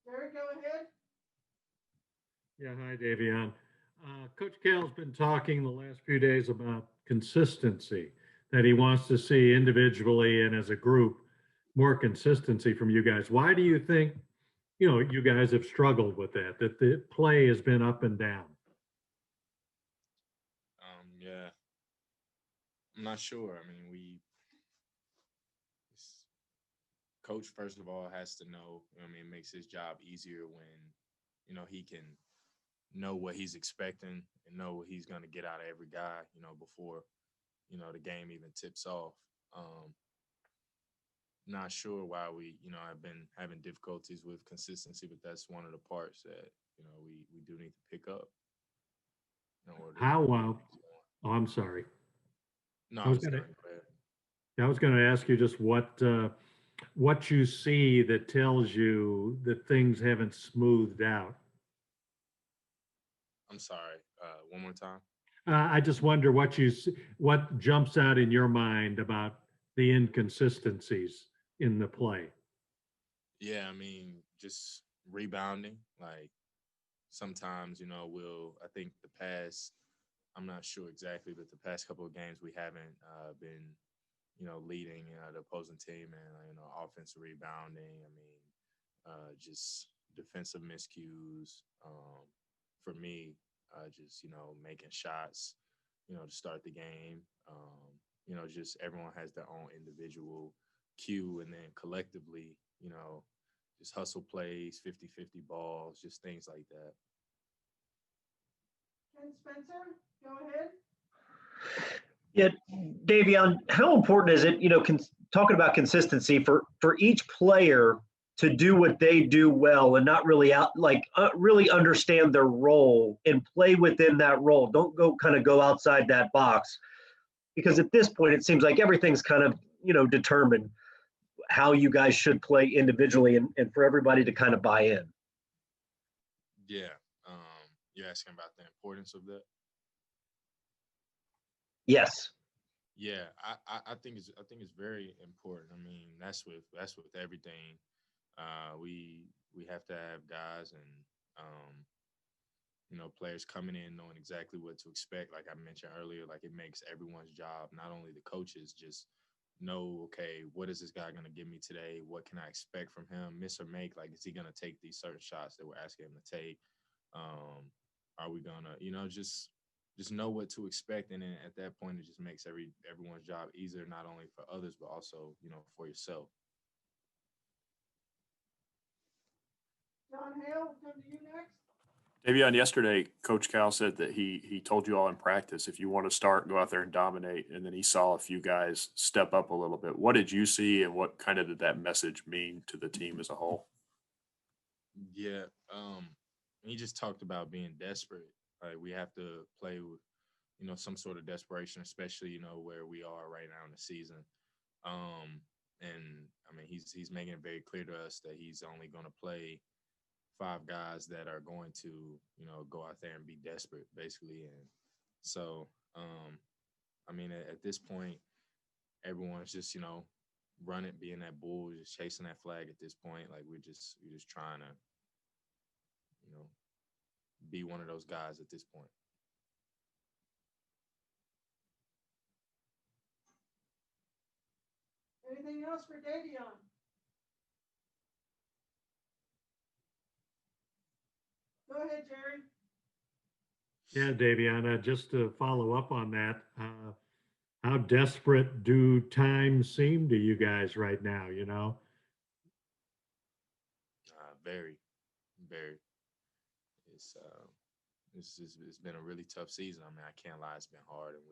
Jerry, go ahead. Yeah, hi, Davion. Coach Cal's been talking the last few days about consistency, that he wants to see individually and as a group more consistency from you guys. Why do you think, you guys have struggled with that the play has been up and down? Yeah, I'm not sure. I mean, coach first of all has to know. I mean, it makes his job easier when he can know what he's expecting and know what he's going to get out of every guy. Before the game even tips off. Um, Not sure why we have been having difficulties with consistency, but that's one of the parts that we do need to pick up in order to How, get things going. oh, I'm sorry. No, I I was was going to, done. Go ahead. I was going to ask you just what you see that tells you that things haven't smoothed out. I'm sorry. One more time. I just wonder what jumps out in your mind about the inconsistencies in the play. Yeah, I mean, just rebounding. Like sometimes, I think the past, I'm not sure exactly, but the past couple of games we haven't been, leading the opposing team and, offensive rebounding. I mean, just defensive miscues. For me, just, making shots, to start the game. Just everyone has their own individual cue and then collectively, just hustle plays, 50-50 balls, just things like that. Ken Spencer, go ahead. Yeah, Davion, how important is it, talking about consistency for each player to do what they do well and not really really understand their role and play within that role. Don't go outside that box because at this point it seems like everything's kind of, determined how you guys should play individually and for everybody to kind of buy in. Yeah. You're asking about the importance of that? Yes. Yeah, I think it's very important. I mean, that's with everything. We have to have guys and um, players coming in knowing exactly what to expect. Like I mentioned earlier, like it makes everyone's job, not only the coaches, just know, okay, what is this guy going to give me today? What can I expect from him? Miss or make, like, is he going to take these certain shots that we're asking him to take? Um, are we gonna, just know what to expect, and then at that point, it just makes everyone's job easier, not only for others but also, for yourself. John Hale, we'll come to you next. Davion, yesterday, Coach Cal said that he told you all in practice, if you want to start, go out there and dominate. And then he saw a few guys step up a little bit. What did you see, and what kind of did that message mean to the team as a whole? Yeah, he just talked about being desperate. Like we have to play with, some sort of desperation, especially where we are right now in the season. Um, and I mean, he's making it very clear to us that he's only going to play five guys that are going to, go out there and be desperate, basically. And so, I mean, at this point, everyone's just, running, being that bull, just chasing that flag at this point. Like we're just trying to, you know, be one of those guys at this point. Anything else for Davion? Go ahead, Jerry. Yeah, Daviana, just to follow up on that, how desperate do times seem to you guys right now? Very, very. It's it's been a really tough season. I mean, I can't lie, it's been hard, and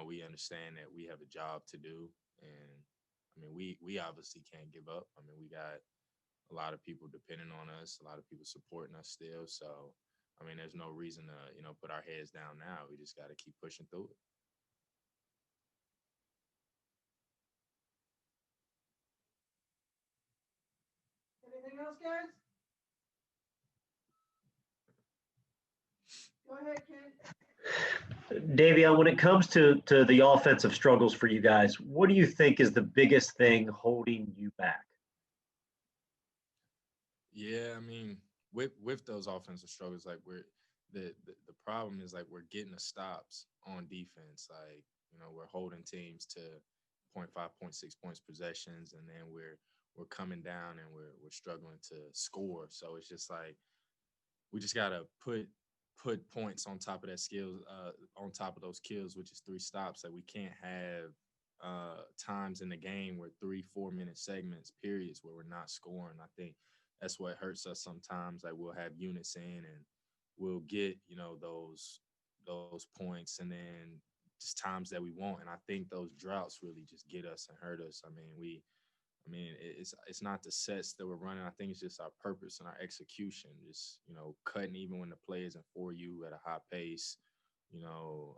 we understand that we have a job to do, and I mean, we obviously can't give up. I mean, we got a lot of people depending on us, a lot of people supporting us still. So, I mean, there's no reason to put our heads down now. We just got to keep pushing through it. Anything else, guys? Go ahead, Ken. Davion, when it comes to the offensive struggles for you guys, what do you think is the biggest thing holding you back? Yeah, I mean, with those offensive struggles, like the problem is like we're getting the stops on defense. Like, we're holding teams to point 0.5, point 0.6 points possessions, and then we're coming down and we're struggling to score. So it's just like we just gotta put points on top of that skills, on top of those kills, which is three stops. Like we can't have times in the game where 3 4 minute segments, periods, where we're not scoring. I think that's what hurts us sometimes. Like we'll have units in and we'll get, those points and then just times that we won't. And I think those droughts really just get us and hurt us. It's not the sets that we're running. I think it's just our purpose and our execution. Just cutting even when the play isn't for you at a high pace. You know,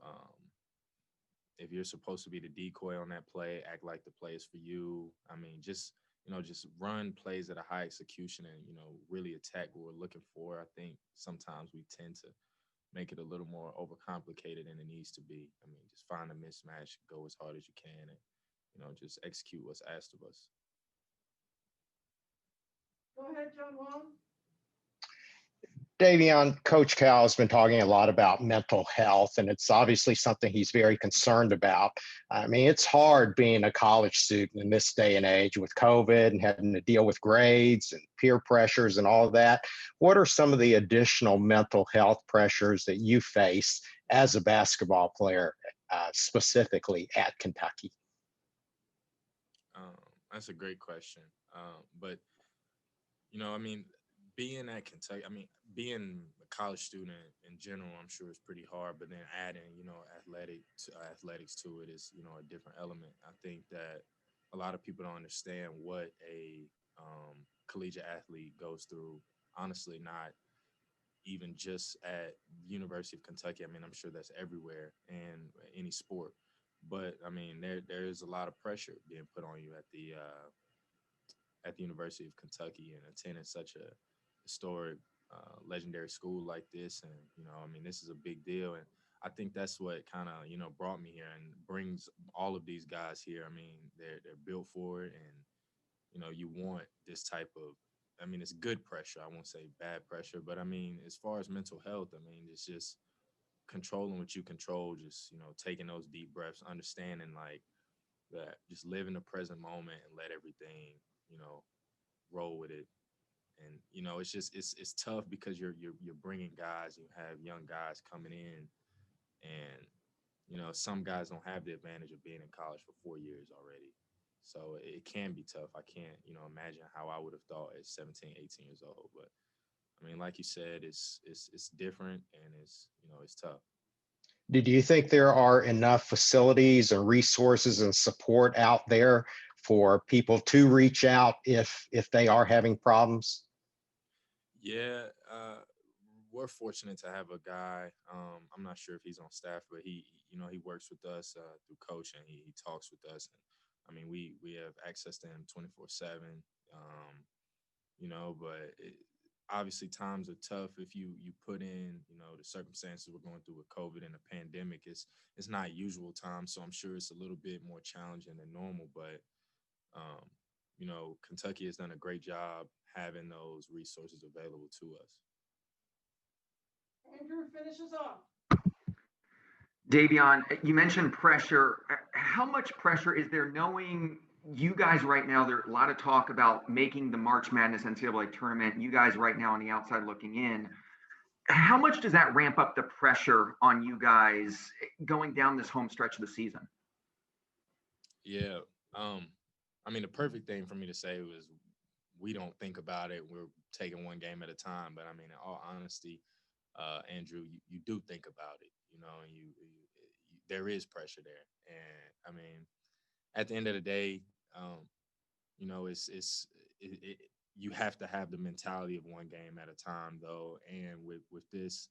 if you're supposed to be the decoy on that play, act like the play is for you. Just run plays at a high execution and really attack what we're looking for. I think sometimes we tend to make it a little more overcomplicated than it needs to be. Just find a mismatch, go as hard as you can, and just execute what's asked of us. Go ahead, John Wong. Davion, Coach Cal has been talking a lot about mental health, and it's obviously something he's very concerned about. I mean, it's hard being a college student in this day and age with COVID and having to deal with grades and peer pressures and all of that. What are some of the additional mental health pressures that you face as a basketball player, specifically at Kentucky? That's a great question. But being at Kentucky, being a college student in general, I'm sure it's pretty hard. But then adding, athletics to it is, a different element. I think that a lot of people don't understand what a collegiate athlete goes through. Honestly, not even just at University of Kentucky. I'm sure that's everywhere in any sport. But there is a lot of pressure being put on you at the University of Kentucky and attending such a historic, legendary school like this. And, this is a big deal. And I think that's what kind of, brought me here and brings all of these guys here. They're built for it. And, you want this type of, it's good pressure. I won't say bad pressure, but as far as mental health, it's just controlling what you control, just, taking those deep breaths, understanding like that, just live in the present moment and let everything, roll with it. And it's just it's tough because you're bringing guys. You have young guys coming in, and some guys don't have the advantage of being in college for 4 years already. So it can be tough. I can't imagine how I would have thought at 17, 18 years old. But like you said, it's different and it's tough. Do you think there are enough facilities and resources and support out there for people to reach out if they are having problems? Yeah, we're fortunate to have a guy. I'm not sure if he's on staff, but he works with us through coaching. He talks with us, and we have access to him 24/7. But obviously times are tough if you put in the circumstances we're going through with COVID and the pandemic. It's not usual times, so I'm sure it's a little bit more challenging than normal. But um, Kentucky has done a great job having those resources available to us. Andrew finishes off. Davion, you mentioned pressure. How much pressure is there knowing you guys right now? There's a lot of talk about making the March Madness NCAA tournament. You guys right now on the outside looking in. How much does that ramp up the pressure on you guys going down this home stretch of the season? Yeah. The perfect thing for me to say was we don't think about it. We're taking one game at a time. But in all honesty, Andrew, you do think about it, and you there is pressure there. And at the end of the day, you have to have the mentality of one game at a time, though. And with this,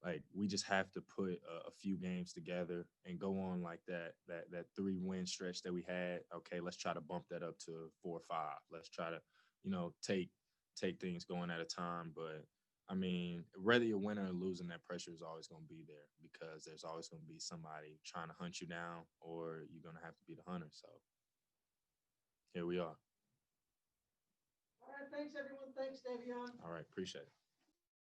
like we just have to put a few games together and go on like that 3-win stretch that we had. Okay, let's try to bump that up to 4 or 5. Let's try to, take things going at a time. But whether you're winning or losing, that pressure is always going to be there because there's always going to be somebody trying to hunt you down, or you're going to have to be the hunter. So here we are. All right, thanks, everyone. Thanks, Davion. All right, appreciate it.